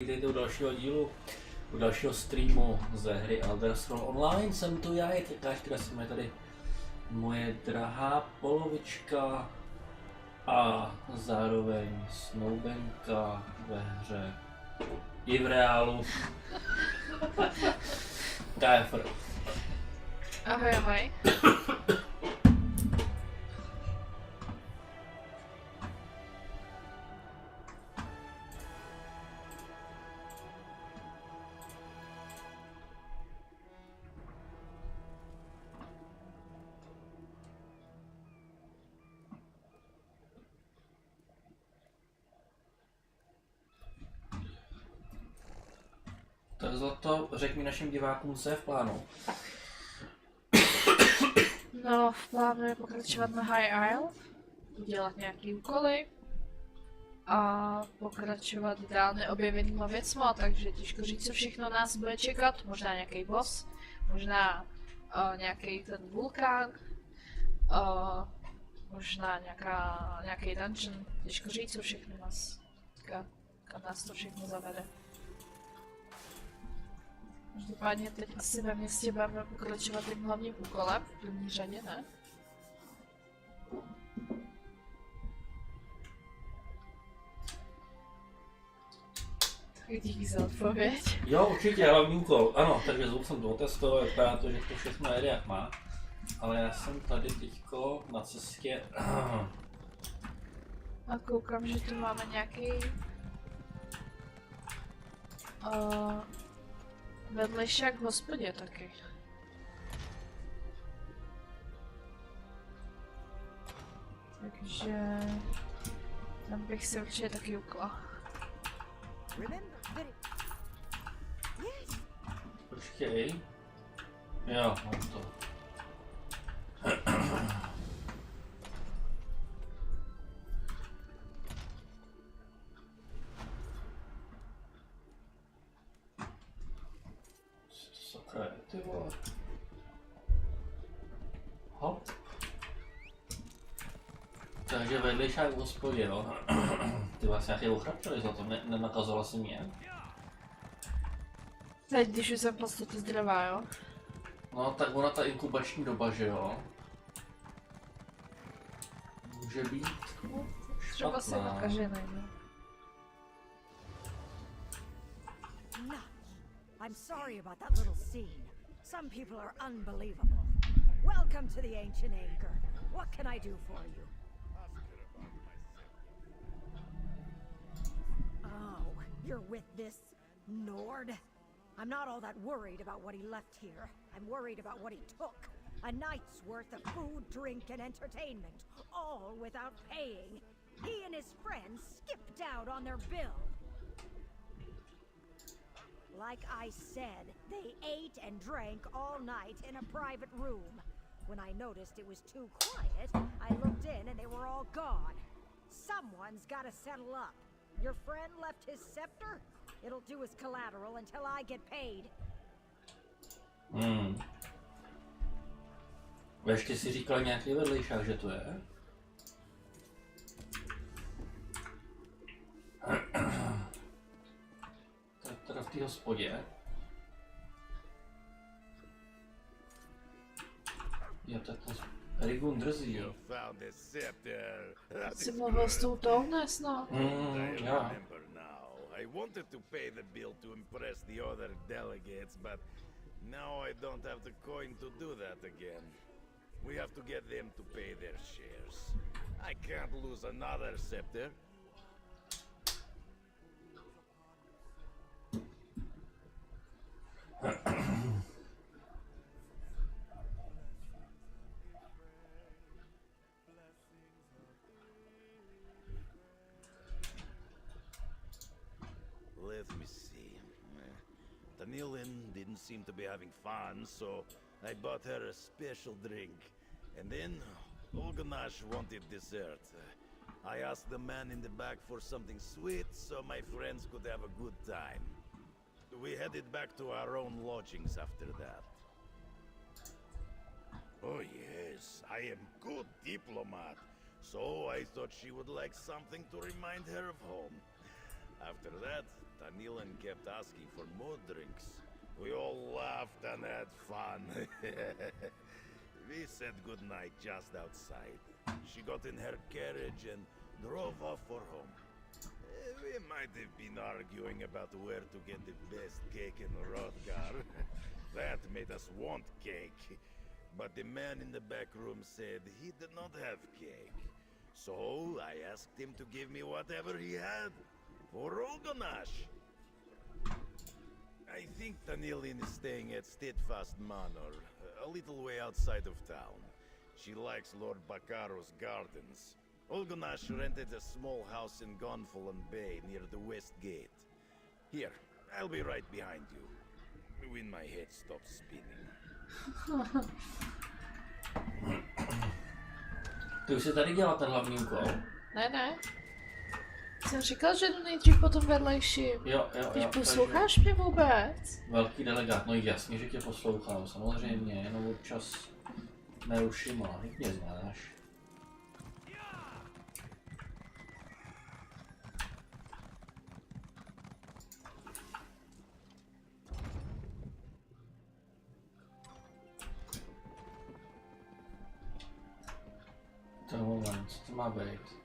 Vítejte u dalšího dílu, u dalšího streamu ze hry Elder Scrolls Online. Jsem tu já, která se jmenuje tady moje drahá polovička a zároveň snoubenka ve hře i v reálu. KFR. Ahoj, ahoj. Tak Zlato, řekni našim divákům, co je v plánu. No, v plánu je pokračovat na High Isle, udělat nějaký úkoly a pokračovat dál neobjevenýma věcma, takže těžko říct, co všechno nás bude čekat. Možná nějaký boss, možná nějaký ten vulkán, možná nějaký dungeon. Těžko říct, co všechno nás, kam nás to všechno zavede. Každopádně teď asi ve městě budeme pokračovat tím hlavním úkolem, v první řadě, ne? Tak díky za odpověď. Jo, určitě, hlavní úkol. Ano, takže zvuk jsem to otestoval, vypadá to, že to všechno jede jak má. Ale já jsem tady teďko na cestě. A koukám, že tu máme nějaký vedlejšák v hospodě taky. Takže tam bych si určitě taky ukla. Počkej. Jo, mám to. Ty vole. Hop. Takže vedlejšák v hospodě, jo. Ty vlastně nějaký ochrapčili za to, nenakazovala si mě. Teď, když už jsem v podstatě zdravá, jo? No tak ona ta inkubační doba, že jo. Může být Třeba jsem nakažený, no. I'm sorry about that little scene. Some people are unbelievable. Welcome to the Ancient Anchor. What can I do for you? Oh, you're with this Nord? I'm not all that worried about what he left here. I'm worried about what he took. A night's worth of food, drink, and entertainment, all without paying. He and his friends skipped out on their bill. Like I said, they ate and drank all night in a private room. When I noticed it was too quiet, I looked in and they were all gone. Someone's gotta settle up. Your friend left his scepter? It'll do as collateral until I get paid. Ještě si říkal nějaký vedlejšák, že to je? Teda v té hospodě. Jo, tak to Rigun drzí, jo. Jsi mluvil s tou dnes, no. Já. I wanted to pay the bill to impress the other delegates, but now I don't have the coin to do that again. We have to get them to pay their shares. I can't lose another scepter. Let me see. Tanilin didn't seem to be having fun, so I bought her a special drink. And then Olganash wanted dessert. I asked the man in the back for something sweet so my friends could have a good time. We headed back to our own lodgings after that. Oh yes, I am good diplomat. So I thought she would like something to remind her of home. After that, Tanilin kept asking for more drinks. We all laughed and had fun. We said goodnight just outside. She got in her carriage and drove off for home. We might have been arguing about where to get the best cake in Rodgar. That made us want cake. But the man in the back room said he did not have cake. So I asked him to give me whatever he had for Olgonash. I think Tanilin is staying at Steadfast Manor, a little way outside of town. She likes Lord Bakaro's gardens. Olgonash rented a small house in Gonfalon Bay near the West Gate. Here, I'll be right behind you, when my head stops spinning. Ty už si tady dělal ten hlavní úkol? Ne. Jsem říkal, že jdu nejdřív po tom vedlejším. Jo. Když posloucháš mě vůbec? Velký delegát, no jasně, že tě poslouchám, samozřejmě, jenom občas neruším, ale mě znáš. Ten moment, co to má být?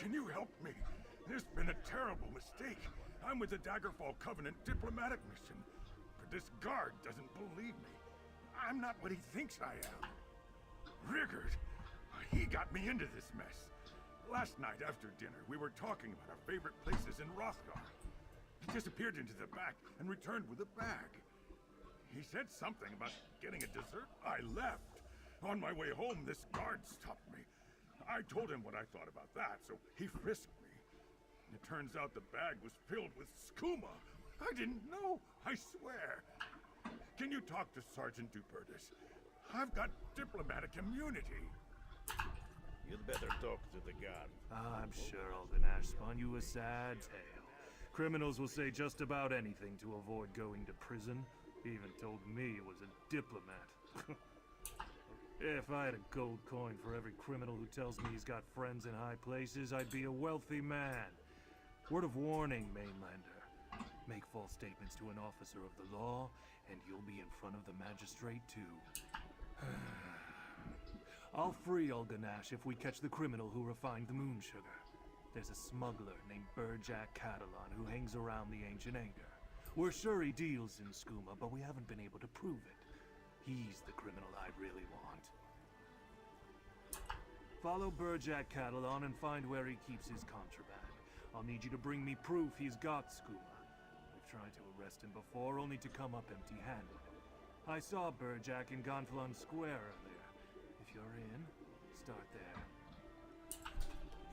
Can you help me? There's been a terrible mistake. I'm with the Daggerfall Covenant diplomatic mission, but this guard doesn't believe me. I'm not what he thinks I am. Riggard, he got me into this mess. Last night after dinner, we were talking about our favorite places in Rothgar. He disappeared into the back and returned with a bag. He said something about getting a dessert. I left. On my way home, this guard stopped me. I told him what I thought about that, so he frisked me. It turns out the bag was filled with skooma. I didn't know, I swear. Can you talk to Sergeant Dupertis? I've got diplomatic immunity. You'd better talk to the guard. I'm sure Aldenash spun you a sad tale. Criminals will say just about anything to avoid going to prison. He even told me it was a diplomat. If I had a gold coin for every criminal who tells me he's got friends in high places, I'd be a wealthy man. Word of warning, mainlander. Make false statements to an officer of the law, and you'll be in front of the magistrate too. I'll free Olganash if we catch the criminal who refined the moon sugar. There's a smuggler named Burjack Catalan who hangs around the Ancient Anger. We're sure he deals in skooma, but we haven't been able to prove it. He's the criminal I really want. Follow Burjack Catalan and find where he keeps his contraband. I'll need you to bring me proof he's got skooma. We've tried to arrest him before, only to come up empty-handed. I saw Burjack in Gonfalon Square earlier. If you're in, start there.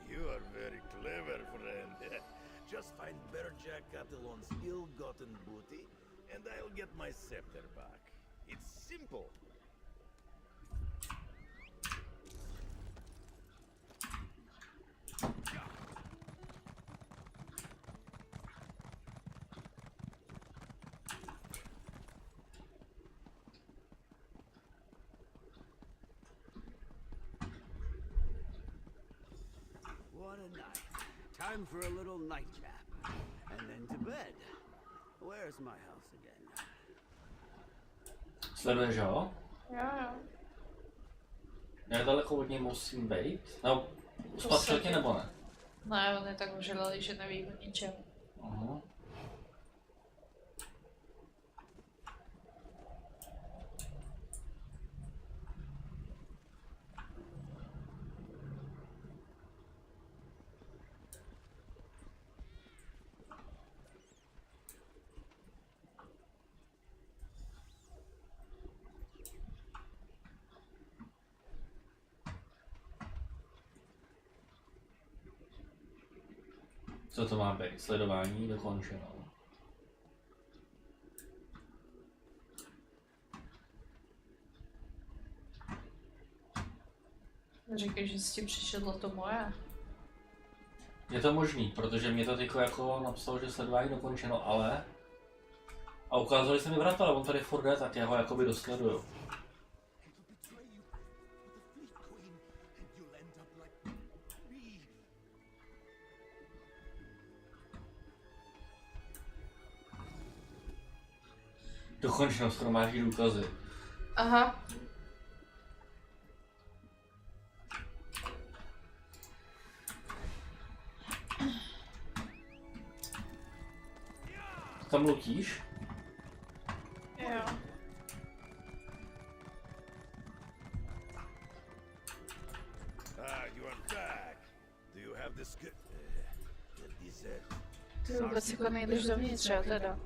You are very clever, friend. Just find Burjack Catalan's ill-gotten booty, and I'll get my scepter back. It's simple. What a night. Time for a little nightcap. And then to bed. Where's my house again? Sleduješ ho? Jo. Jak daleko od něj musím být? No, spatřil tě nebo ne? Ne, on je tak ožralý, že neví o ničem. Aha. Co to má být? Sledování dokončeno. Říkej, že s tím přišedlo to moje. Je to možný, protože mě to tyko jako napsalo, že sledování dokončeno, ale... A ukázali se mi vrata, ale on tady furt jde, tak já ho jakoby dosleduju. Dokončeno, shromáždí důkazy. Aha. Tam lutíš? Jo. You are back. Do you have the dessert? Ty vůbec jako nejdeš dovnitř, jo, teda.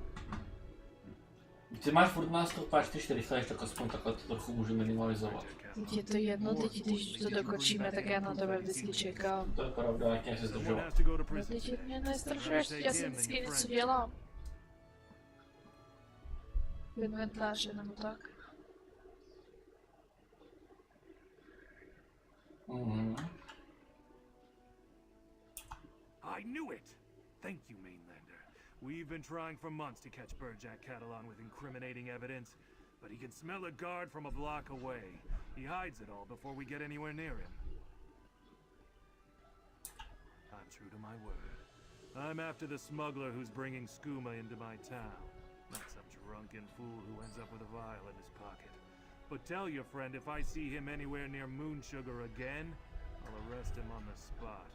Ty máš furt nás to páčky 400, tak aspoň takhle to trochu můžu minimalizovat. Teď je to jedno, teď když to dokončíme, tak já na tebe vždycky čekám. To je pravda, jak mě se zdržovat. No teď mě nezdržuješ, já si vždycky něco dělám. V inventáři nebo tak. I knew it! Thank you, Mainlander. We've been trying for months to catch Burjack Catalan with incriminating evidence, but he can smell a guard from a block away. He hides it all before we get anywhere near him. I'm true to my word. I'm after the smuggler who's bringing skooma into my town. Not some drunken fool who ends up with a vial in his pocket. But tell your friend if I see him anywhere near Moon Sugar again, I'll arrest him on the spot.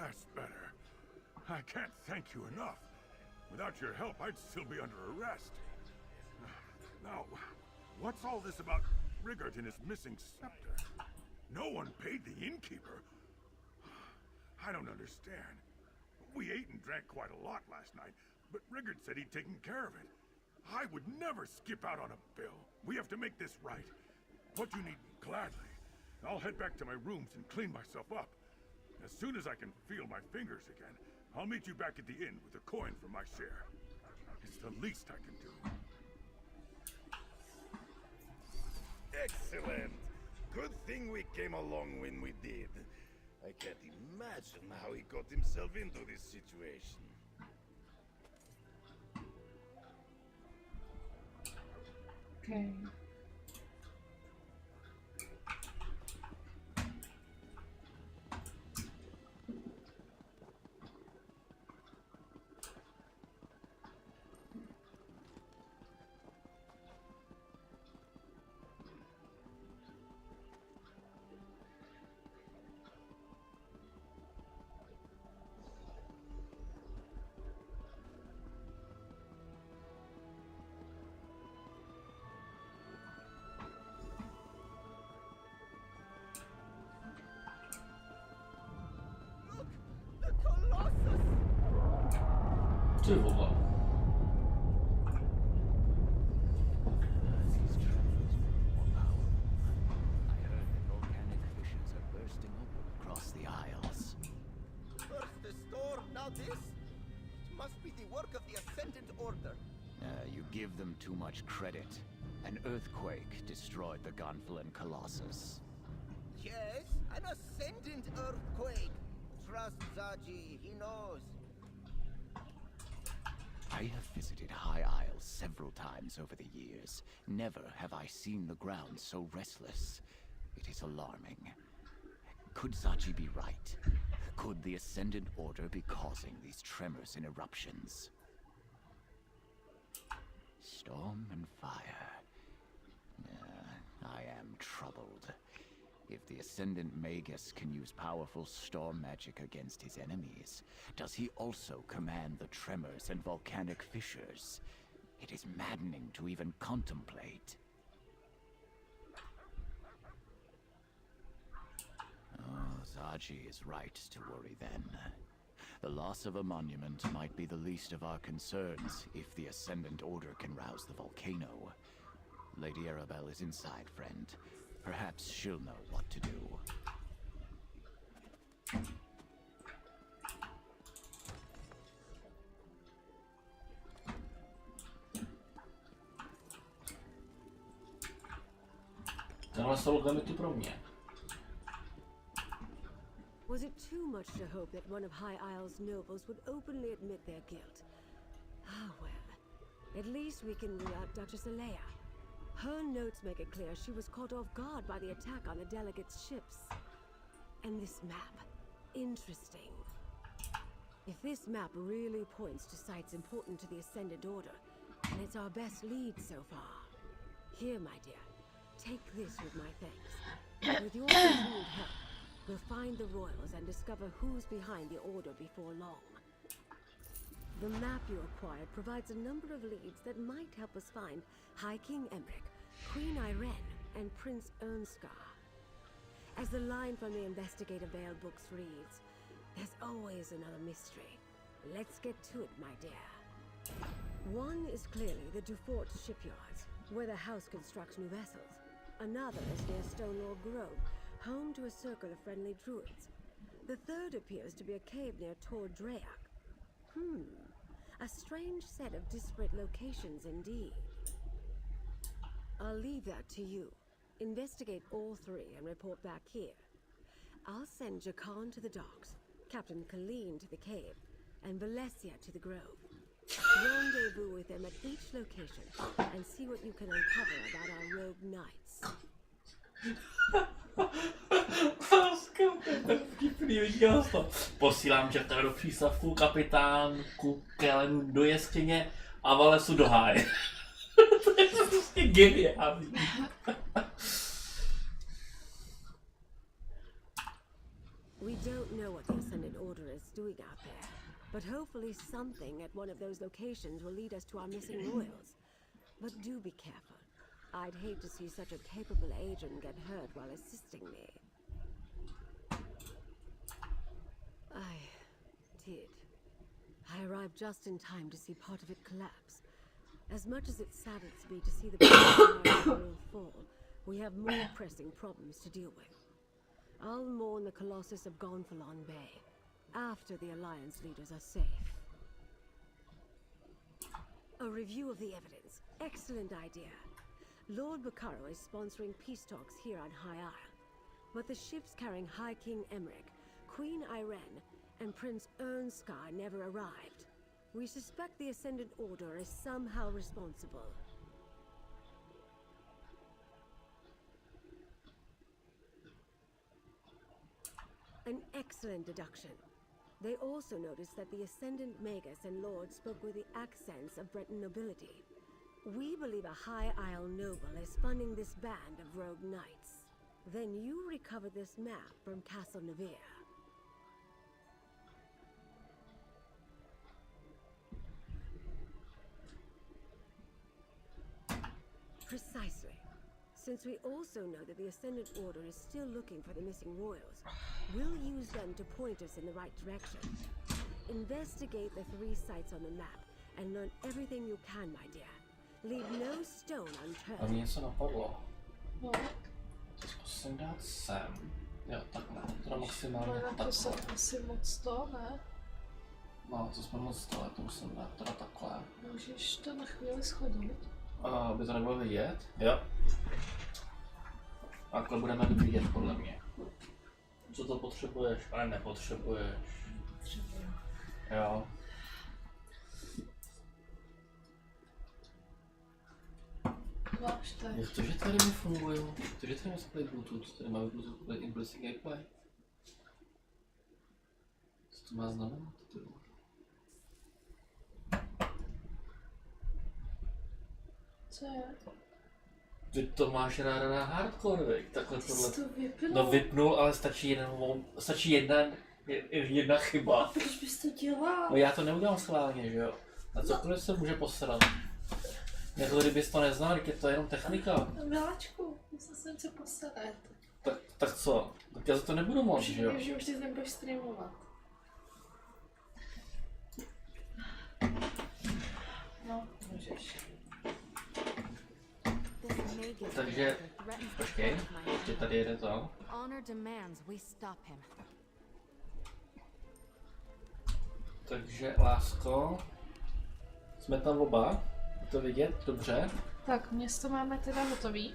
That's better. I can't thank you enough. Without your help, I'd still be under arrest. Now, what's all this about Rigard and his missing scepter? No one paid the innkeeper. I don't understand. We ate and drank quite a lot last night, but Rigard said he'd taken care of it. I would never skip out on a bill. We have to make this right. What you need, gladly. I'll head back to my rooms and clean myself up. As soon as I can feel my fingers again, I'll meet you back at the inn with a coin for my share. It's the least I can do. Excellent. Good thing we came along when we did. I can't imagine how he got himself into this situation. Okay. Ty vole. First the storm, now this? It must be the work of the Ascendant Order. You give them too much credit. An earthquake destroyed the Gonfalon Colossus. Yes, an Ascendant earthquake. Trust Zaji, he knows. I have visited High Isle several times over the years. Never have I seen the ground so restless. It is alarming. Could Zaji be right? Could the Ascendant Order be causing these tremors and eruptions? Storm and fire. I am troubled. If the Ascendant Magus can use powerful storm magic against his enemies, does he also command the tremors and volcanic fissures? It is maddening to even contemplate. Oh, Zaji is right to worry then. The loss of a monument might be the least of our concerns if the Ascendant Order can rouse the volcano. Lady Arabelle is inside, friend. Perhaps she'll know what to do. Tohle jsou logamitu pro mě. Was it too much to hope that one of High Isle's nobles would openly admit their guilt? Ah, well, at least we can rule out Duchess Alea. Her notes make it clear she was caught off guard by the attack on the delegates' ships. And this map, interesting. If this map really points to sites important to the Ascendant Order, then it's our best lead so far. Here, my dear, take this with my thanks. With your continued help, we'll find the royals and discover who's behind the Order before long. The map you acquired provides a number of leads that might help us find High King Emmerich, Queen Irene, and Prince Ernskar. As the line from the Investigator Veil books reads, there's always another mystery. Let's get to it, my dear. One is clearly the Dufort shipyards, where the house constructs new vessels. Another is near Stonelaw Grove, home to a circle of friendly druids. The third appears to be a cave near Tor Dreak. A strange set of disparate locations indeed. I'll leave that to you. Investigate all three and report back here. I'll send Jakan to the docks, Captain Colleen to the cave, and Valesia to the grove. Rendezvous with them at each location and see what you can uncover about our rogue knights. Posílám Jacka do přístavku, kapitánku Kelenu do jeskyně a Valesu do háje. To je prostě geniální. We don't know what the Ascendant Order is doing out there, but hopefully something at one of those locations will lead us to our missing royals. But do be careful. I'd hate to see such a capable agent get hurt while assisting me. I did. I arrived just in time to see part of it collapse. As much as it saddens me to see the world fall, we have more pressing problems to deal with. I'll mourn the Colossus of Gonfalon Bay after the Alliance leaders are safe. A review of the evidence. Excellent idea. Lord Bacaro is sponsoring peace talks here on High Isle, but the ships carrying High King Emmerich, Queen Irene, and Prince Ernskar never arrived. We suspect the Ascendant Order is somehow responsible. An excellent deduction. They also noticed that the Ascendant Magus and Lord spoke with the accents of Breton nobility. We believe a High Isle noble is funding this band of rogue knights. Then you recovered this map from Castle Nevere. Precisely. Since we also know that the Ascendant Order is still looking for the missing royals, we'll use them to point us in the right direction. Investigate the 3 sites on the map and learn everything you can, my dear. Leave no stone A unturned. mě něco napadlo. No, Zkusím dát sem. Jo, takhle. Teda maximálně ale to se takhle. asi moc to, ne? No, to jsme moc tohle, to musím dát teda takhle. Můžeš to na chvíli schodit? Aby to nebylo vidět? Jo. Takhle budeme vidět podle mě. Co to potřebuješ, ale nepotřebuješ. Potřebuji. Jo. Máš tak. Jak to, že tady mi fungují? To, že tady máme Bluetooth, tady máme Bluetooth implicit gameplay. Co to má znamenat? Co je? Ty to máš ráda na hardcore, veď? Takhle Ty tohle. jsi to vypnul? No vypnul, ale stačí jedna chyba. A proč bys to dělal? No já to neudělám schválně, že jo? A cokoliv se může posrat. Jako kdybys to neznal, je to jenom technika. Miláčku, musel jsem se posadat. Tak co? Tak já za to nebudu moc, že jo? Že už ty nebudeš streamovat. No, můžeš. Takže, počkej, ještě tady jede to. Honor demands we stop him. Takže, lásko, jsme tam oba, je to vidět, dobře. Tak, město máme teda hotový.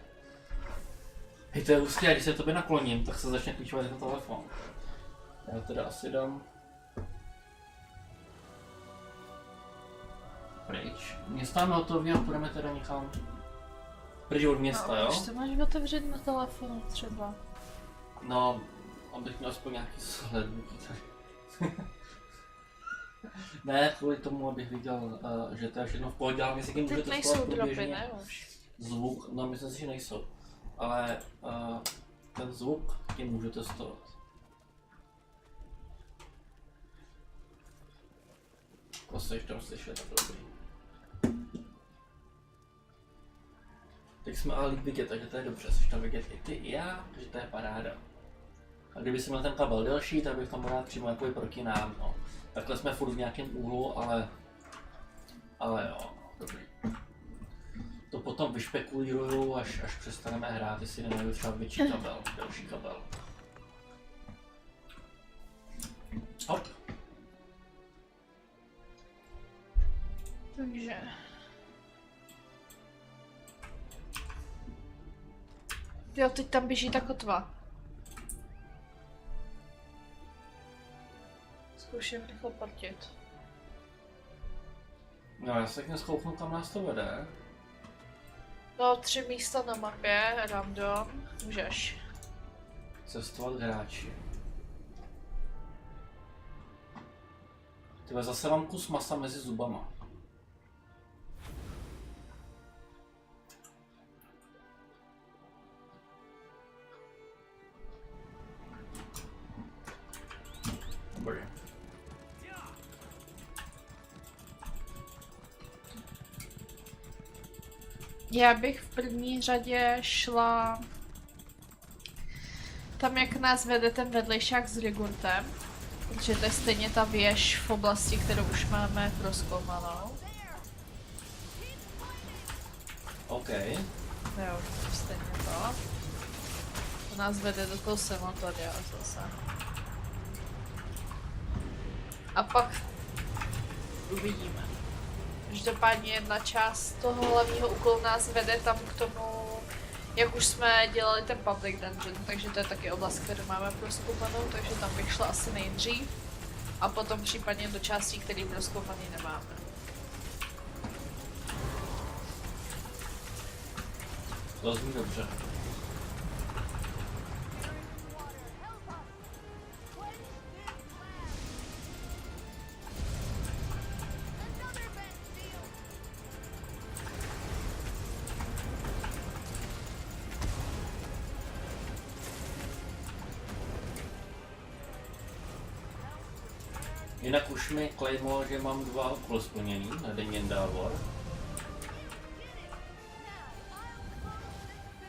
Hej, to je hustý, a když se tobě nakloním, tak se začne klíčovat jako telefon. Já teda asi dám... pryč. Město máme hotový a půjdeme teda někam pryč od města, no, jo? Už to máš otevřít na telefonu třeba. No, abych měl aspoň nějaký slednutí tady. Ne, kvůli tomu, abych viděl, že to je všechno v pohodě, ale myslím, že můžete teď nejsou spát dropy, průběžně. ne už? Zvuk, no myslím si, že nejsou. Ale ten zvuk tím můžu testovat. To jste tam slyšeli, tak dobrý. Teď jsme ale líp vidět, takže to je dobře, jsi tam vidět i ty, i já, takže to je paráda. A kdyby si měl ten kabel delší, tak bych tam mohl dát přímo jako proti nám, no. Takhle jsme furt v nějakém úhlu, ale jo, dobrý. To potom vyšpekuliruju, až přestaneme hrát, jestli nemůžu třeba větší kabel, delší kabel. Hop. Takže... Jo, teď tam běží ta kotva. Zkouším rychle portit. No já se k neskouknu, kam nás to vede. No, 3 místa na mapě, random, můžeš. Cestovat k hráči. Tyhle zase mám kus masa mezi zubama. Dobrý. Já bych v první řadě šla tam, jak nás vede ten vedlejšák s Rigurtem, protože to je stejně ta věž v oblasti, kterou už máme prozkoumanou. OK. Jo, stejně to. To nás vede do toho sematoria zase. A pak uvidíme. Každopádně jedna část toho hlavního úkolu nás vede tam k tomu, jak už jsme dělali ten public dungeon, takže to je taky oblast, kterou máme prozkoumanou, takže tam bych šla asi nejdřív. A potom případně do částí, které prozkoumaný nemáme. To zní dobře. Jinak už mi klejmo, že mám 2 úkoly splněný na denní dávor.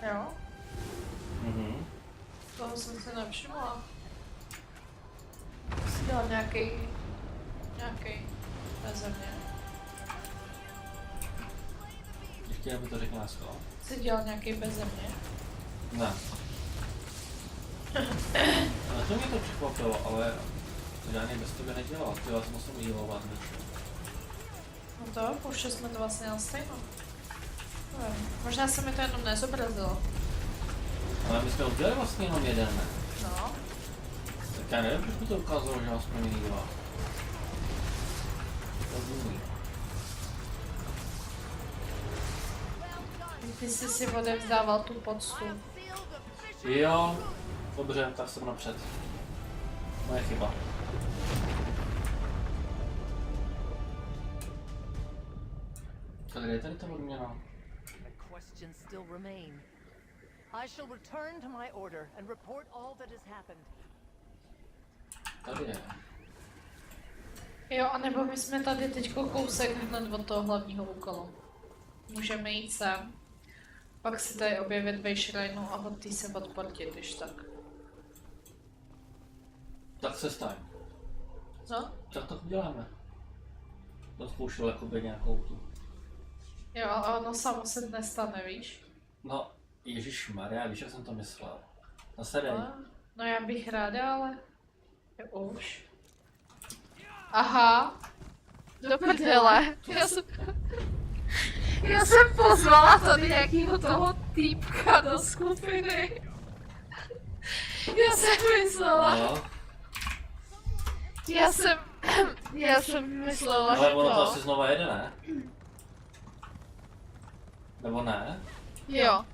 Jo? Mhm. Toho jsem se nevšimla. Jsi dělal nějaký beze mě. Ještě aby to řekl náskal. Jsi dělal nějaký beze mě? Ne. Ale to mě to překvapilo, ale žádný bez tebe nedělal, ty vás musím jílovat něčím. No to, pouště jsme to vlastně na stejno. Možná se mi to jenom nezobrazilo. Ale my jsme udělali vlastně jenom jeden, ne? No. Tak já nevím, proč mi to ukázalo, že mám splněný 2. To zní. Ty jsi si odevzdával tu poctu. Jo, dobře, tak jsem napřed. Moje chyba. Kde je tady ta odměna? Questions still remain. I shall return to my order and report all that has happened. Tady je. Jo, anebo my jsme tady teďko kousek hned od toho hlavního úkolu. Můžeme jít sem. Pak si tady objevit ve shrinu a od tý se odportit, když tak. Tak se staň. Co? Tak to uděláme. To zkoušel jakoby nějakou tu. Jo, ale ono samo se nestane, víš? No, ježišmarja, víš, jak jsem to myslel. Nasedej. No já bych ráda, ale... Jo, už. Aha. Do prdele. Já jsem pozvala tady nějakýho toho týpka do skupiny. Já jsem myslela, No. já jsem myslela, že Ale ono to to. asi znova jede, ne? Nebo ne? Jo.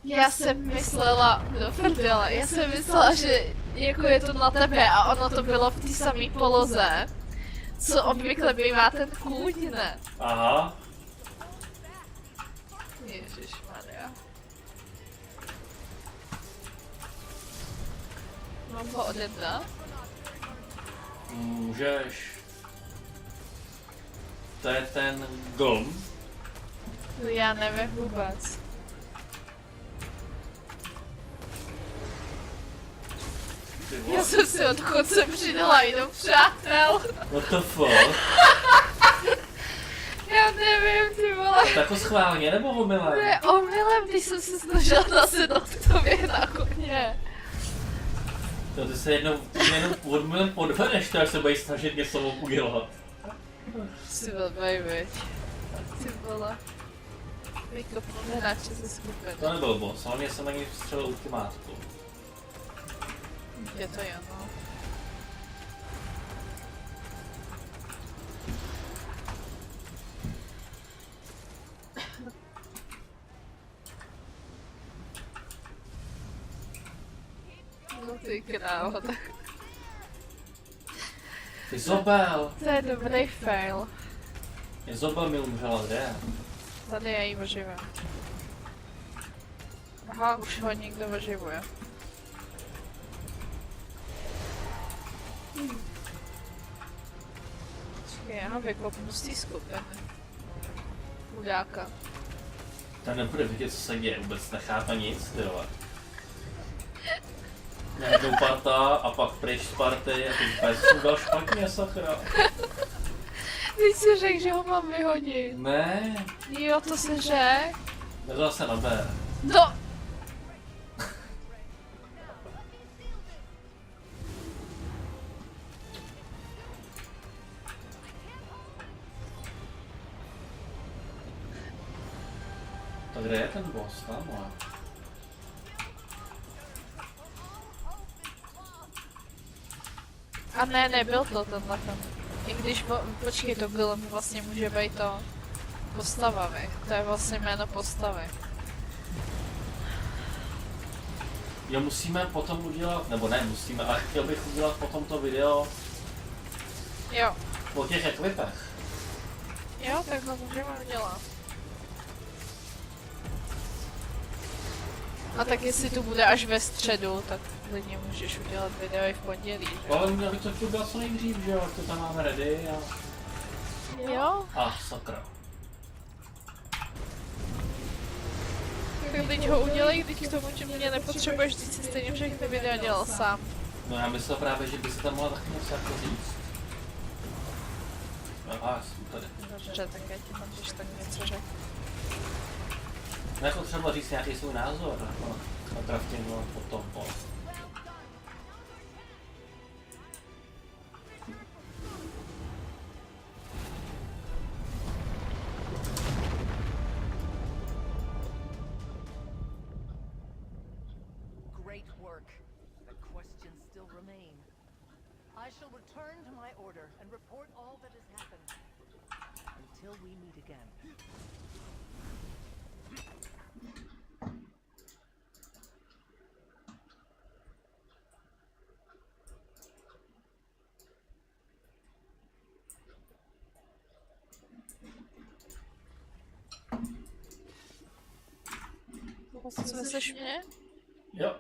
Já jsem myslela, do prdele, já jsem myslela, že jako je to na tebe a ono to bylo v té samé poloze, co obvykle bývá ten kůň, ne? Aha. Ježišmarja. Mám ho odebrat? Můžeš. To je ten glm. Já nevím vůbec. Já jsem si od chodce přidala i do přátel. What the fuck? Já nevím, ty vole. Tako schválně nebo omylem? Ne, omylem, když jsem se snažila nasednout k tobě na koně. To ty se jenom omylem podvedeš, to, jak se budeš snažit něco udělat. Jsi blbej, viď. Ty vole. Vykopnul hráče ze skupiny. To nebyl boss, ale mě jsem na něj střelil ultimátku. Je to jedno. No ty krávo, tak Ty Zobel! to je dobrý fail. Zobel mi umřela, kde? Tady já ji oživím. Aha, už ho někdo oživuje. Já ho vykopnu z té skupiny. Chudáka. Ten nebude vidět, co se děje, vůbec nechápe nic, ty vole. Najednou parta a pak pryč z party a teď úplně jsem dal špatně, sakra. Ty jsi řekl, že ho mám vyhodit. Ne, Jo, to se řek. to zase nabere. No. Tak kde je ten boss? Tamhle. A ne, nebyl to tenhle ten. I když, počkej, to bylo vlastně může být to postavami. To je vlastně jméno postavy. Jo, musíme potom udělat, nebo ne musíme, ale chtěl bych udělat potom to video Jo. po těch klipech. Jo, tak to můžeme udělat. A tak jestli tu bude až ve středu, tak klidně můžeš udělat video i v pondělí, že? Ale měl bych to udělat co nejdřív, že jo, to tam máme ready a... Jo? A sakra. Tak teď ho udělej, když k tomu, že mě nepotřebuješ, když si stejně všechny videa dělal sám. No já myslel právě, že by se tam mohla taky něco jako říct. No a jsem tady. Dobře, tak já ti tam když tak něco řekl. No jako třeba říct nějaký svůj názor na craftingu potom po. Great work. The questions still remain. I shall return to my order and report all that has happened. Until we meet again. Slyšíš mě? Jo.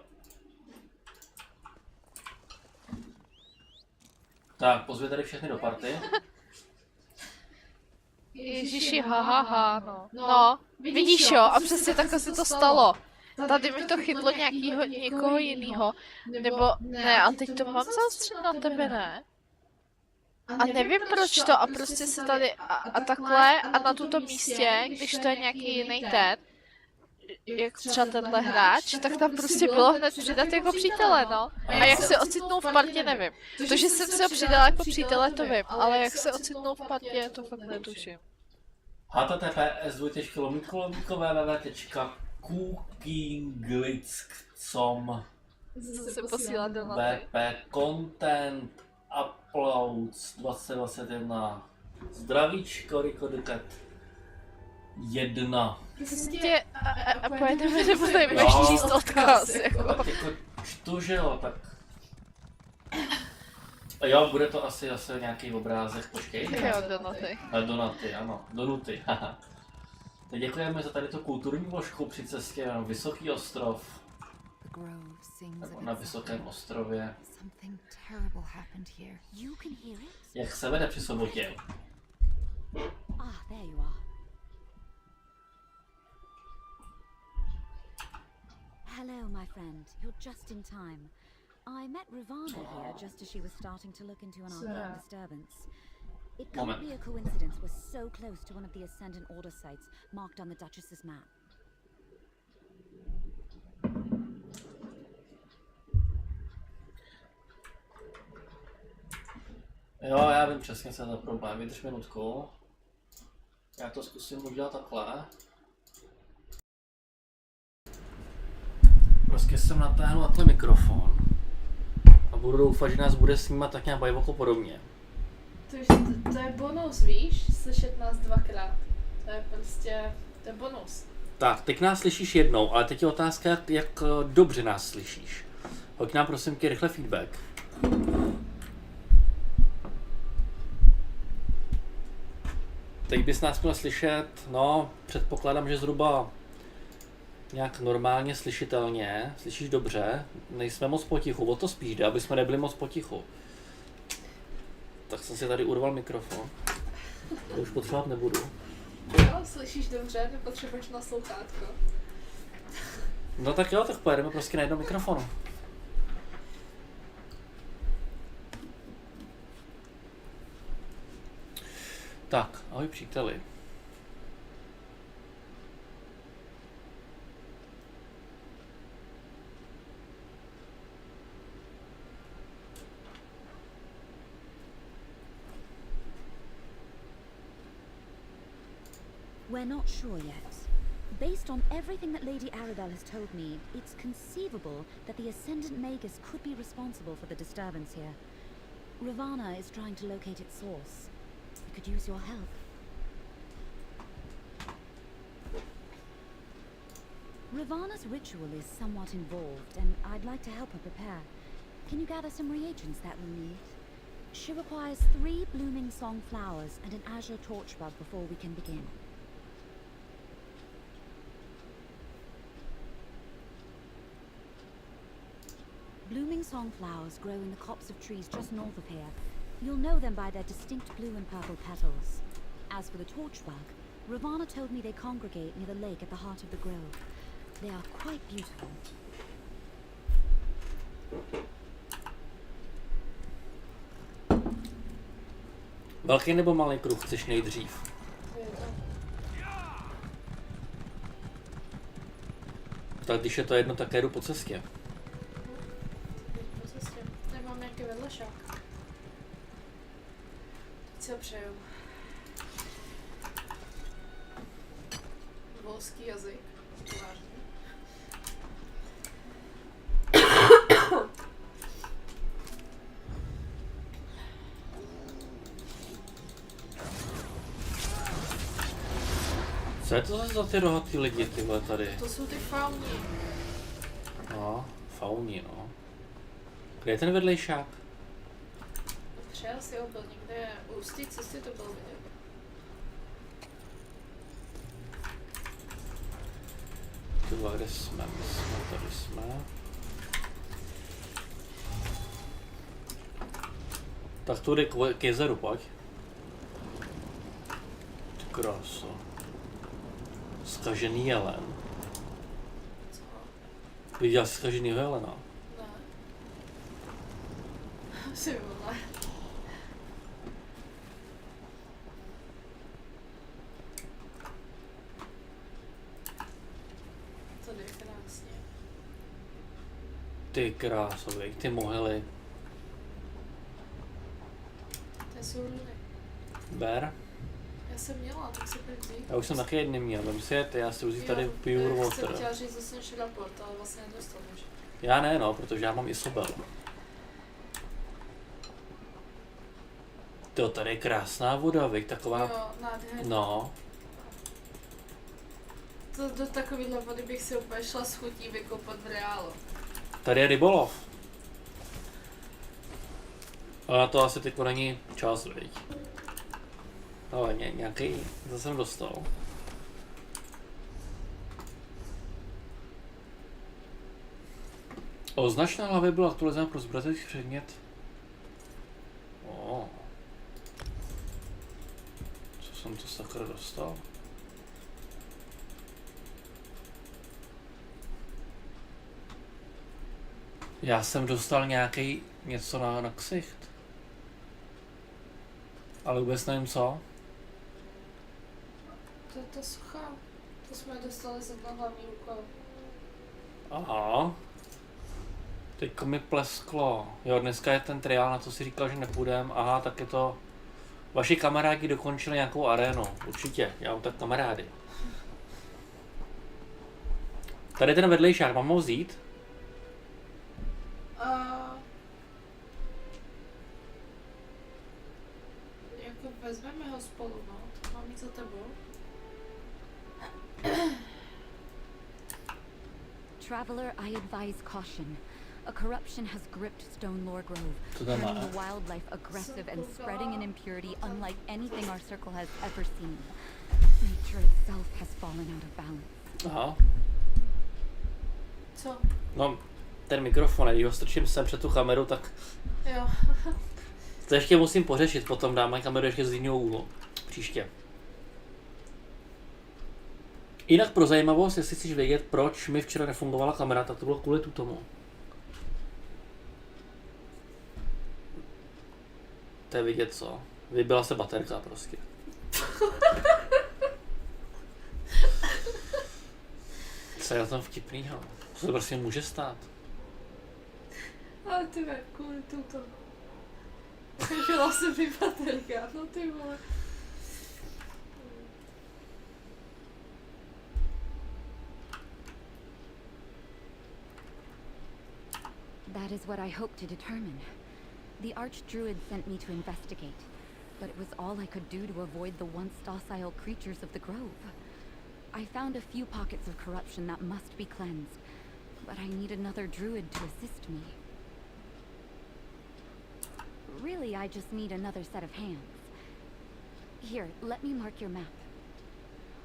Tak, pozvi tady všechny do party. Ježiši, ha, no. No, vidíš jo, a přesně takhle se to stalo. Tady mi to chytlo někoho jinýho. Nebo, ne, a teď to mám zaostřeno na tebe, ne? A nevím proč to, a prostě se tady, a takhle, a na tomto místě, když to je nějaký jiný ten, jak třeba tenhle hráč, tak tam prostě bylo hned přidat jako přítele, no. A jak se ocitnou v partě, nevím. To, že jsem se ho přidala jako přítele, to vím, ale jak se ocitnou v partě, to fakt netuším. https://www.cookinglick.com Zase posílat do BP Content Uploads 2021. Zdravíčko, Rikodukat 1. Prosím tě, a pojedeme, nebo tady budeš číst odkaz, jako. Tak jako čtu, že jo, tak... Jo, bude to asi zase nějaký obrázek, počkej. Jo, donaty. Donaty, ano, donuty, haha. Tak děkujeme za tady tu kulturní vložku při cestě na Vysoký ostrov. Nebo na Vysokém ostrově. Jak se vede při Sobotě? Ah, there you are. Hello, my friend. You're just in time. I met Ravana here just as she was starting to look into an ongoing disturbance. It can't be a coincidence we're so close to one of the Ascendant Order sites marked on the Duchess's map. Jo, já vím přesně, co je za problém. Vydrž minutku. Já to zkusím udělat takhle. Prostě jsem natáhl takhle mikrofon. A budu doufat, že nás bude snímat tak nějak jako podobně. To je bonus, víš? Slyšet nás dvakrát. To je prostě, to je bonus. Tak, teď nás slyšíš jednou, ale teď je otázka, jak dobře nás slyšíš. Hoď nám prosím tě rychle feedback. Teď bys nás měl slyšet, no, předpokládám, že zhruba nějak normálně slyšitelně, slyšíš dobře, nejsme moc potichu, o to spíš jde, aby jsme nebyli moc potichu. Tak jsem si tady urval mikrofon, to už potřebovat nebudu. Jo, slyšíš dobře, nepotřebuješ na sluchátko. No tak jo, tak pojedeme prostě na jednom mikrofonu. Tak, ahoj příteli. We're not sure yet. Based on everything that Lady Arabelle has told me, it's conceivable that the Ascendant Magus could be responsible for the disturbance here. Ravana is trying to locate its source. We could use your help. Ravana's ritual is somewhat involved, and I'd like to help her prepare. Can you gather some reagents that we'll need? She requires 3 blooming song flowers and an azure torch bug before we can begin. Blooming song flowers grow in the copse of trees just north of here. You'll know them by their distinct blue and purple petals. As for the torch bug, Ravana told me they congregate near the lake at the heart of the grove. They are quite beautiful. Velký nebo malý kruh chceš nejdřív? Tak když je to jedno, tak jdu po cestě. Nemám nějaký vedlešák. Teď se přeju. Volský jazyk. Vážně. Co je to za ty rohatý lidi, tyhle tady? To jsou ty fauni. No, fauni, no. Kde je ten vedlejšák? Přijel si ho byl někde u té cesty, to bylo vidět. Tyhle, kde jsme? My jsme, tady jsme. Tak tu jde k jezeru, pojď. Ty kráso. Zkažený jelen. Co? Viděl jsi zkaženýho jelena? Ne. Asi vole. Tady je krásně. Ty krásově, ty mohyly. To jsou runy. Ber. Já jsem měla, tak se pojď vzít. Já už jsem taky jedný měl, vem si je, já si vzít tady pure Já water. jsem chtěla říct, že jsem šla raport, ale vlastně nedostaneš. Já ne, no, protože já mám i Sobel. To tady je krásná voda, viď, taková... Jo, nádherný. No. To do takovéhle vody bych si úplně šla s chutí vykoupat v reálu. Tady je rybolov. Ale na to asi teď není čas, viď. Ale nějaký zase jsem dostal. Označ na hlavě byl aktualizován pro zbratých předmět. Co jsem to sakra dostal? Já jsem dostal nějaký něco na ksicht. Ale vůbec nevím co. To je ta sucha. To jsme dostali za ten hlavní úkol. Aha. Teďko mi plesklo. Jo, dneska je ten triál, na to si říkal, že nepůjdem. Aha, tak je to... Vaši kamarádi dokončili nějakou arénu. Určitě, já mám tak kamarády. Tady ten vedlejšák, mám ho vzít? Jako vezmeme ho spolu, no. To mám jít za tebou. Traveler, I advise caution. A corruption has gripped Stone Lore Grove, turning the wildlife aggressive and spreading an impurity unlike anything our circle has ever seen. Nature itself has fallen out of balance. Aha. Co? No, ten mikrofon, když ho strčím sem před tu kameru, tak... Jo. To ještě musím pořešit, potom dám kameru ještě z jiného úhlu. Příště. Jinak pro zajímavost, jestli chceš vědět, proč mi včera nefungovala kamera, tak to bylo kvůli tomu. To je vidět co? Vybila se baterka prostě. Co je na tom vtipnýho? Co to prostě může stát? Ale ty ve, kvůli tuto. Vybila se mi baterka, no ty vole. That is what I hope to determine. The Archdruid sent me to investigate, but it was all I could do to avoid the once docile creatures of the grove. I found a few pockets of corruption that must be cleansed, but I need another druid to assist me. Really, I just need another set of hands. Here, let me mark your map.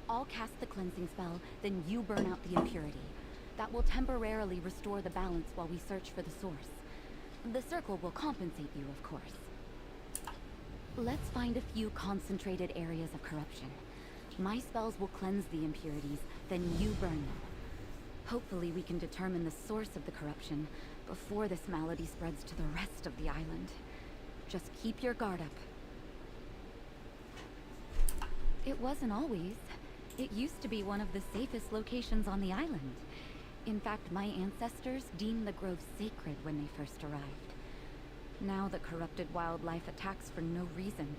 I'll cast the cleansing spell, then you burn out the impurity. That will temporarily restore the balance while we search for the source. The circle will compensate you, of course. Let's find a few concentrated areas of corruption. My spells will cleanse the impurities, then you burn them. Hopefully we can determine the source of the corruption before this malady spreads to the rest of the island. Just keep your guard up. It wasn't always. It used to be one of the safest locations on the island. In fact, my ancestors deemed the grove sacred when they first arrived. Now the corrupted wildlife attacks for no reason,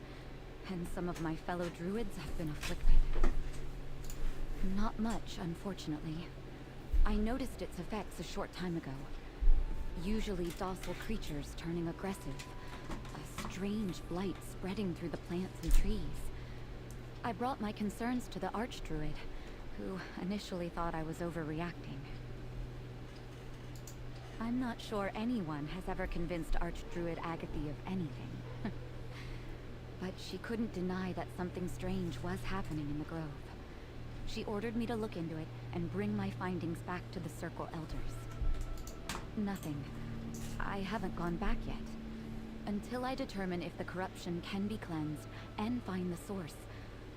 and some of my fellow druids have been afflicted. Not much, unfortunately. I noticed its effects a short time ago. Usually docile creatures turning aggressive. A strange blight spreading through the plants and trees. I brought my concerns to the Archdruid, who initially thought I was overreacting. I'm not sure anyone has ever convinced Archdruid Agathe of anything. But she couldn't deny that something strange was happening in the grove. She ordered me to look into it and bring my findings back to the Circle Elders. Nothing. I haven't gone back yet. Until I determine if the corruption can be cleansed and find the source,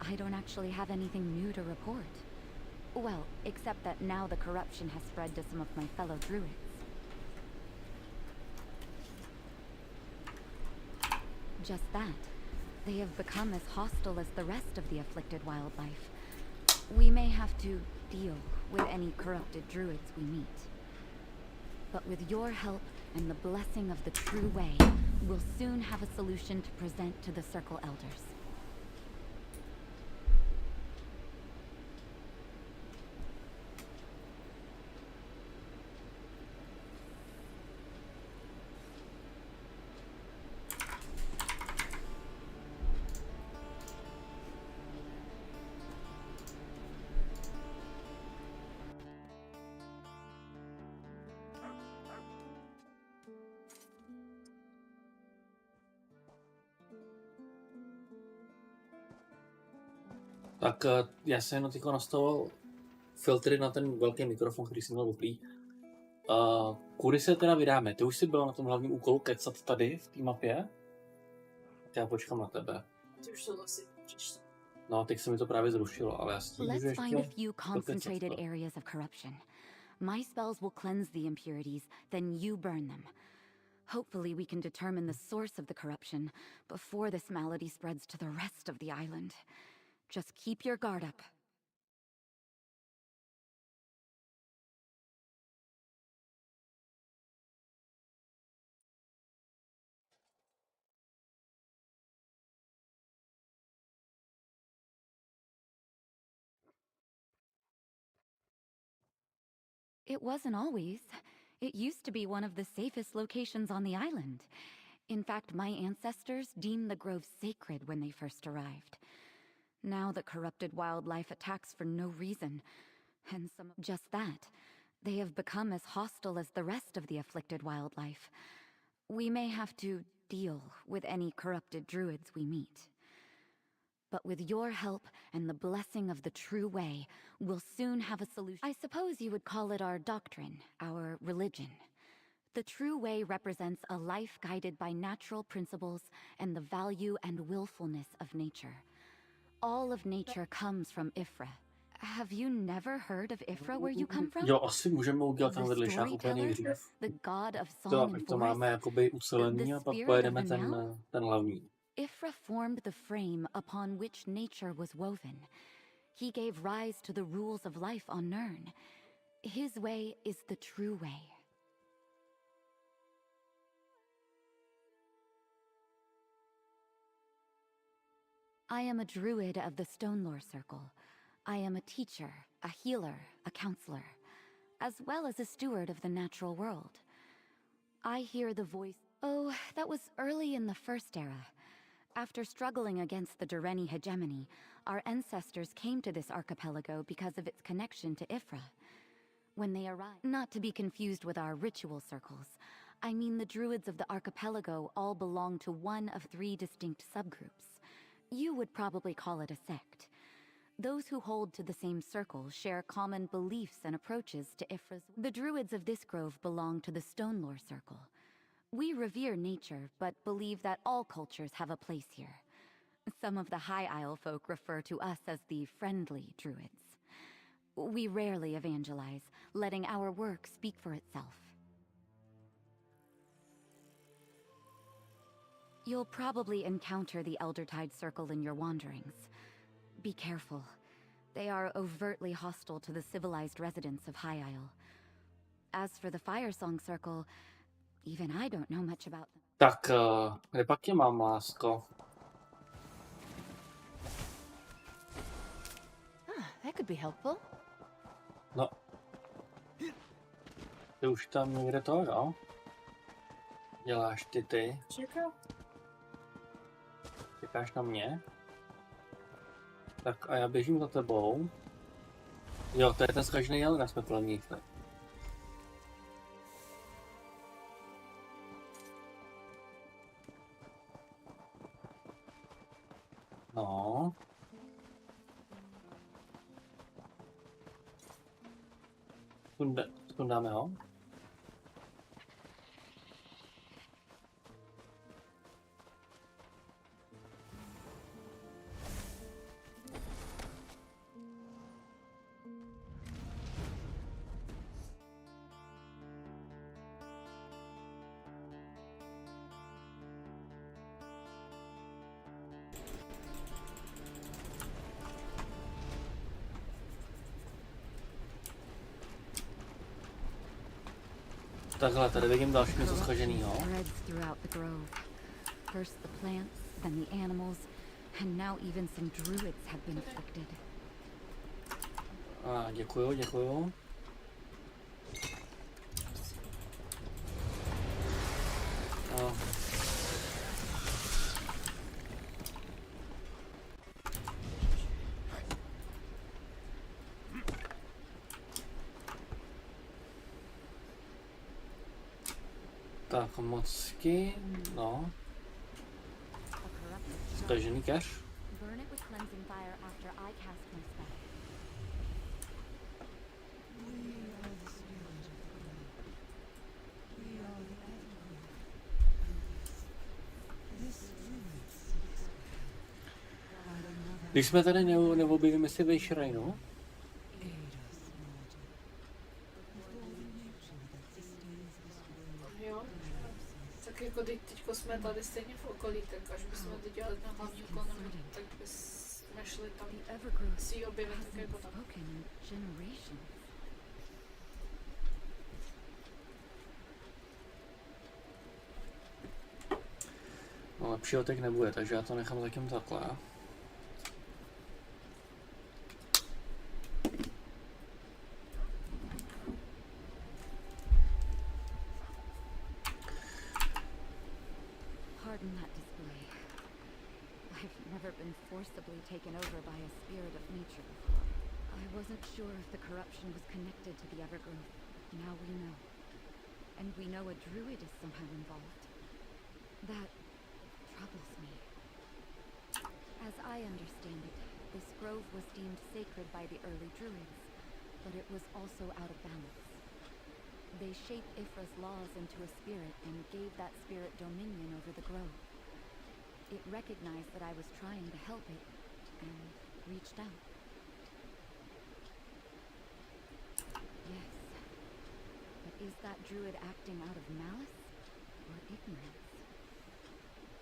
I don't actually have anything new to report. Well, except that now the corruption has spread to some of my fellow druids. Just that. They have become as hostile as the rest of the afflicted wildlife. We may have to deal with any corrupted druids we meet. But with your help and the blessing of the true way, we'll soon have a solution to present to the Circle Elders. Tak já jsem jenom teďko nastavoval filtry na ten velký mikrofon, který jsem měl dobrý. Kudy se teda vydáme? Ty už jsi byl na tom hlavním úkolu kecat tady v té mapě? Já počkám na tebe. Ty už to asi přečtu. No, teď se mi to právě zrušilo, ale já s tím můžu Let's find a ještě few concentrated dokecat to. areas of corruption. My spells will cleanse the impurities, then you burn them. Hopefully we can determine the source of the corruption before this malady spreads to the rest of the island. Just keep your guard up. It wasn't always. It used to be one of the safest locations on the island. In fact, my ancestors deemed the grove sacred when they first arrived. Now the corrupted wildlife attacks for no reason, and just that, they have become as hostile as the rest of the afflicted wildlife. We may have to deal with any corrupted druids we meet. But with your help and the blessing of the true way, we'll soon have a solution. I suppose you would call it our doctrine, our religion. The true way represents a life guided by natural principles and the value and willfulness of nature. All of nature comes from Ifra. Have you never heard of Ifra where you come from? Jo, asi můžeme udělat ten vedlejšák úplně nejdřív. The god of song and To máme jakoby ucelený a pak pojedeme ten hlavní. Ifra formed the frame upon which nature was woven. He gave rise to the rules of life on Nirn. His way is the true way. I am a druid of the Stone Lore Circle. I am a teacher, a healer, a counselor, as well as a steward of the natural world. I hear the voice. Oh, that was early in the First Era. After struggling against the Herní hegemony, our ancestors came to this archipelago because of its connection to Ifra. When they arrived, not to be confused with our ritual circles, I mean the druids of the archipelago all belong to one of 3 distinct subgroups. You would probably call it a sect. Those who hold to the same circle share common beliefs and approaches to Ifra's. The druids of this grove belong to the Stone Lore Circle. We revere nature, but believe that all cultures have a place here. Some of the High Isle folk refer to us as the friendly druids. We rarely evangelize, letting our work speak for itself. You'll probably encounter the Eldertide Circle in your wanderings. Be careful. They are overtly hostile to the civilized residents of High Isle. As for the Firesong Circle, even I don't know much about them. Tak, kde pak tě mám, lásko? That could be helpful. No. Ty už tam někde to, jo? Děláš ty. Čekáš na mě? Tak a já běžím za tebou. Jo, to je ten zkažený jelen, jsme kolem ní šli. No. Skundáme ho. Takhle, tady vidím další něco zkaženýho. First the plants, then the animals, and now even some druids have been afflicted. Děkuju, děkuju. Tak mocky, no. Zkažený cache. Burn it with cleansing fire after I cast Když jsme tady neobjevíme si ve šrajnu? Jo, tak jako teďko jsme tady stejně v okolí, tak až bychom teď dělali na hlavní úkol, tak bychom šli tam si ji objevit tak jako tam. No lepšího teď nebude, takže já to nechám zatím takhle. Pardon that display. I've never been forcibly taken over by a spirit of nature before. I wasn't sure if the corruption was connected to the Evergrowth. Now we know. And we know a druid is somehow involved. That troubles me. As I understand it, this grove was deemed sacred by the early druids, but it was also out of balance. They shaped Ifra's laws into a spirit and gave that spirit dominion over the grove. It recognized that I was trying to help it and reached out. Yes. But is that druid acting out of malice or ignorance?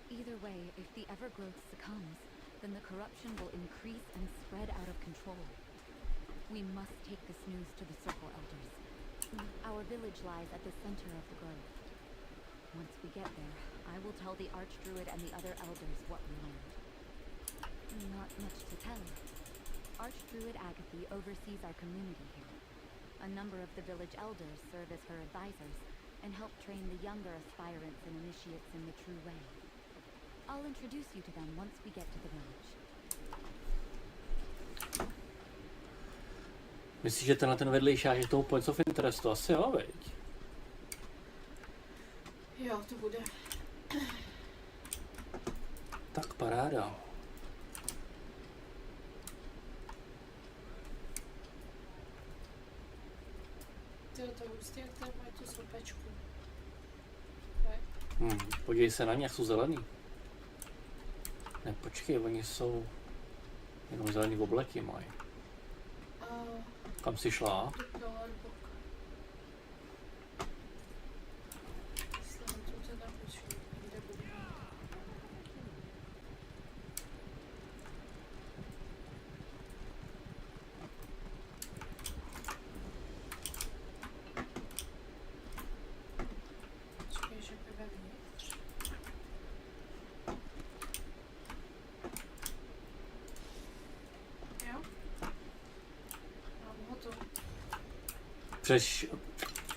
Either way, if the Evergrowth succumbs, then the corruption will increase and spread out of control. We must take this news to the Circle Elders. Our village lies at the center of the grove. Once we get there, I will tell the Archdruid and the other elders what we learned. Not much to tell. Archdruid Agathy oversees our community here. A number of the village elders serve as her advisors and help train the younger aspirants and initiates in the true way. I'll introduce you to them once we get to the village. Myslíš, že tenhle ten vedlejšák je tomu points of interest? To asi jo, veď? Jo, to bude. Tak paráda. Tyjo, to hustý, jak tady mají tu sopečku. Podívej se na ně, jak jsou zelený. Ne, počkej, oni jsou jenom zelený obleky mají. Kam jsi šla?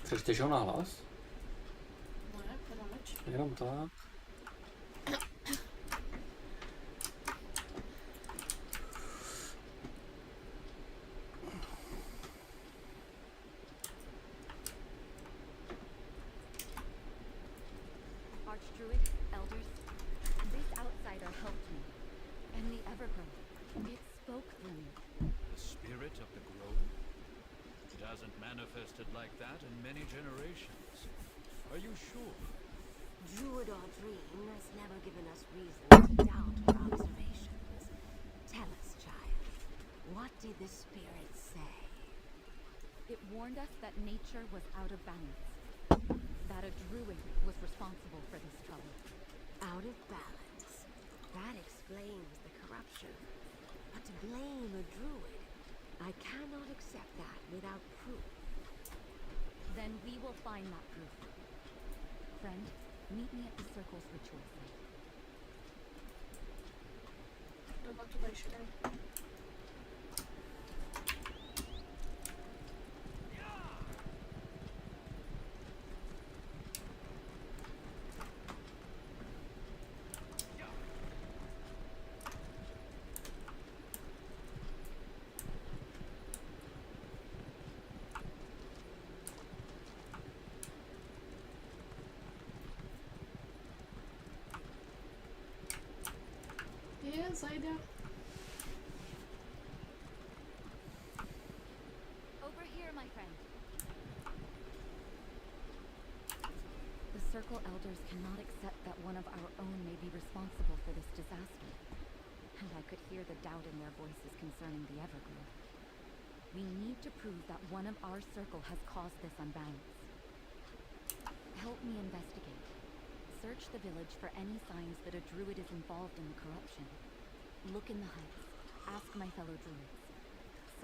Přečteš ho na hlas? Ne, proč? Jenom tak. Archdruid, elders, this outsider helped me. And the Evergrowth, it spoke through me. The spirit of the grove? It hasn't manifested like that in many generations. Are you sure? Druid Audrine has never given us reason to doubt her observations. Tell us, child, what did the spirit say? It warned us that nature was out of balance. That a druid was responsible for this trouble. Out of balance. That explains the corruption. But to blame a druid, I cannot accept that without proof. Then we will find that proof. Friend, meet me at the Circle's ritual site. Zajde. Over here, my friend. Circle elders cannot accept that one of our own may be responsible for this disaster. And I could hear the doubt in their voices concerning the Evergreen. We need to prove that one of our circle has caused this unbalance. Help me investigate. Search the village for any signs that a druid is involved in the corruption. Look in the huts. Ask my fellow druids.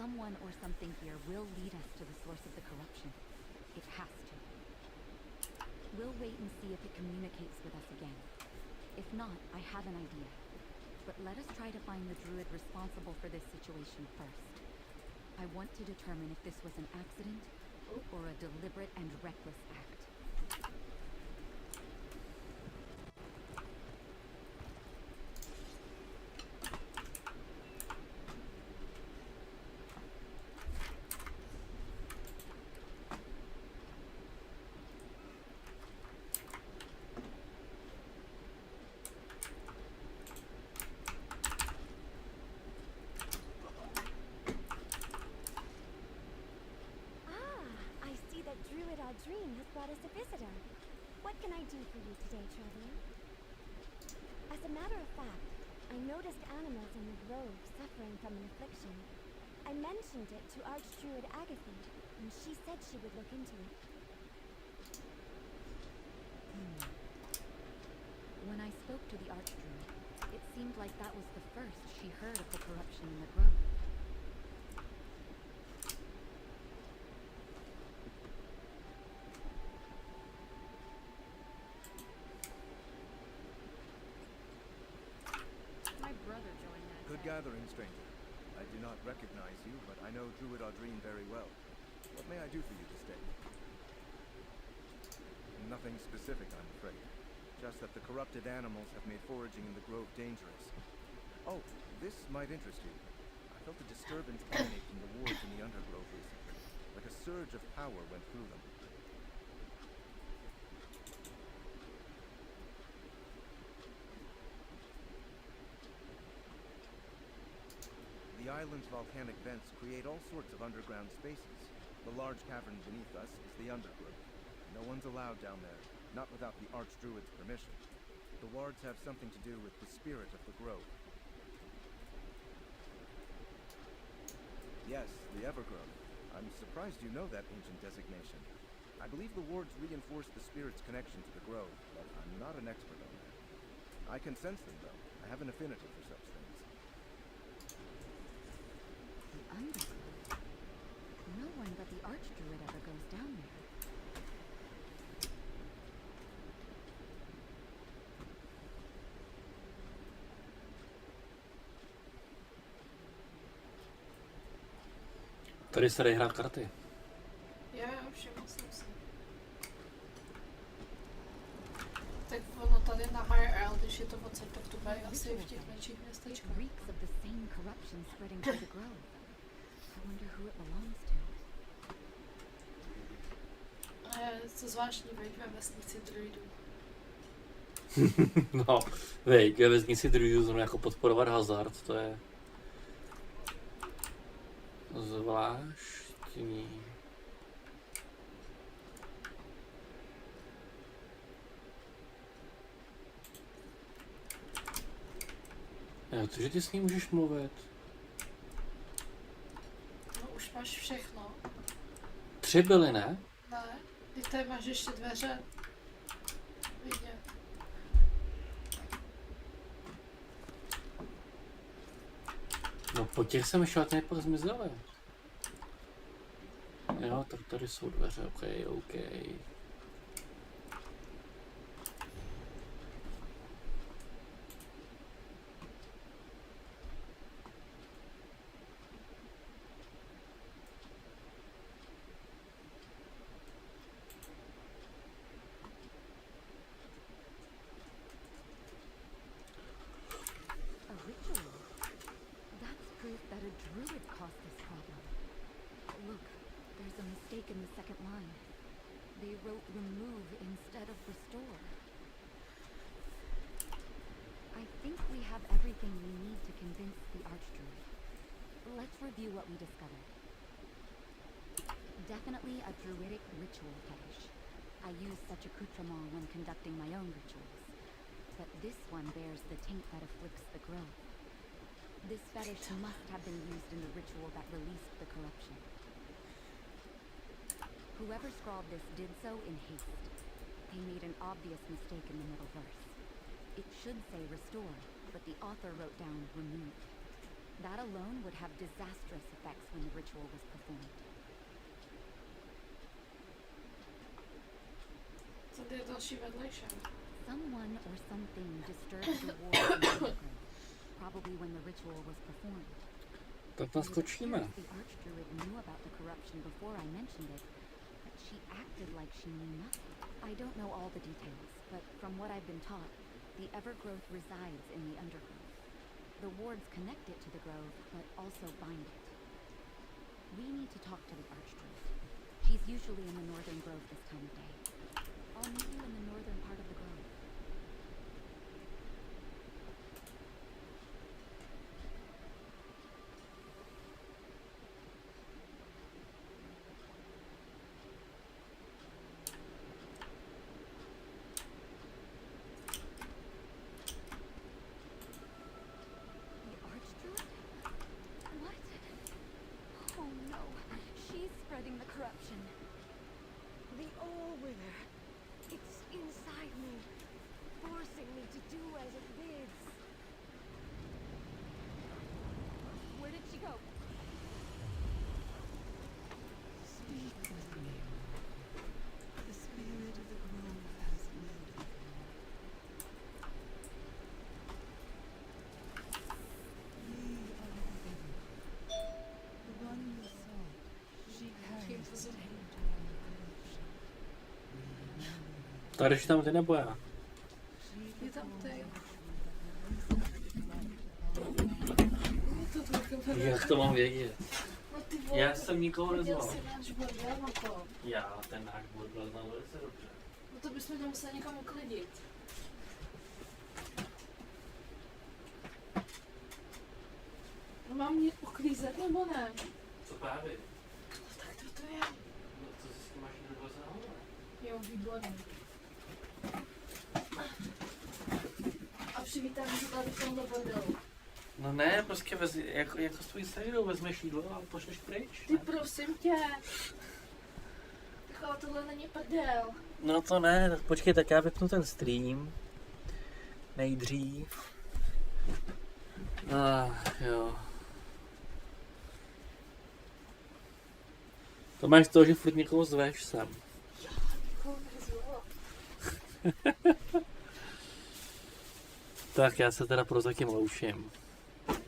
Someone or something here will lead us to the source of the corruption. It has to. We'll wait and see if it communicates with us again. If not, I have an idea. But let us try to find the druid responsible for this situation first. I want to determine if this was an accident or a deliberate and reckless act. Dream has brought us a visitor. What can I do for you today, traveler? As a matter of fact, I noticed animals in the grove suffering from an affliction. I mentioned it to Archdruid Agatha, and she said she would look into it. When I spoke to the Archdruid, it seemed like that was the first she heard of the corruption in the grove. Good gathering, stranger. I do not recognize you, but I know Druid Audrine very well. What may I do for you this day? Nothing specific, I'm afraid. Just that the corrupted animals have made foraging in the grove dangerous. Oh, this might interest you. I felt a disturbance emanate from the wards in the undergrowth recently. Like a surge of power went through them. The island's volcanic vents create all sorts of underground spaces. The large cavern beneath us is the undergrowth. No one's allowed down there, not without the Archdruid's permission. The wards have something to do with the spirit of the grove. Yes, the Evergrowth. I'm surprised you know that ancient designation. I believe the wards reinforce the spirit's connection to the grove, but I'm not an expert on that. I can sense them, though. I have an affinity for such things. The undergrowth? No one but the Archdruid ever goes down there. Tady se dají hrát karty. Jo, všiml jsem si. Tak ono tady na High Isle, když je to odsaď, tak to bude asi v těch menších městečkách. Je to zvláštní, veď, ve vesnici druidů. No, veď, ve vesnici druidů znamená jako podporovat hazard, to je zvláštní. Jo, cože ty s ním můžeš mluvit? No už máš všechno. 3 byly, ne? Ne, ty tady máš ještě dveře. Vidně. No po těch jsem šel, ty pak zmizely. Jo, tak tady jsou dveře, ok. What we discovered. Definitely a druidic ritual fetish. I use such accoutrement when conducting my own rituals. But this one bears the taint that afflicts the grove. This fetish must have been used in the ritual that released the corruption. Whoever scrawled this did so in haste. They made an obvious mistake in the middle verse. It should say restore, but the author wrote down remove. That alone would have disastrous effects when the ritual was performed. Tady je další vedlejší. Someone or something disturbed the ward in the undergrowth, probably when the ritual was performed. Tak naskočíme. The archdruid knew about the corruption before I mentioned it, but she acted like she knew nothing. I don't know all the details, but from what I've been taught, the evergrowth resides in the undergrowth. The wards connect it to the grove, but also bind it. We need to talk to the archdruid. She's usually in the northern grove this time of day. I'll meet you in the northern part of the grove. The all-wither. It's inside me, forcing me to do as it bids. Where did she go? Speak with me. The spirit of the grove has led me. We are the giver. The one you sought. She carries the taint of our corruption. Tady tam ty nebo já? Je tam ty. Jak to mám vědět? No ty vole, Já jsem nikoho nezval. Viděl jsi náš bordel na to. Já ten náš bordel znal velice dobře. No to bychom to museli někam uklidit. No mám mě uklízet nebo ne? Co právě? No tak to je. No, co si s tím máš někdo za hlavou? Jo, výborně. A přivítám se tady v tomhle bordelu. No ne, prostě jako s tvojí sejdou vezmeš jídlo a pošleš pryč. Ty prosím tě. Tak ale tohle není prdel. No to ne, tak počkej, tak já vypnu ten stream. Nejdřív. Jo. To máš z toho, že furt někoho zveš sem. Já nikoho nezvala. Tak já se teda prozatím loučím.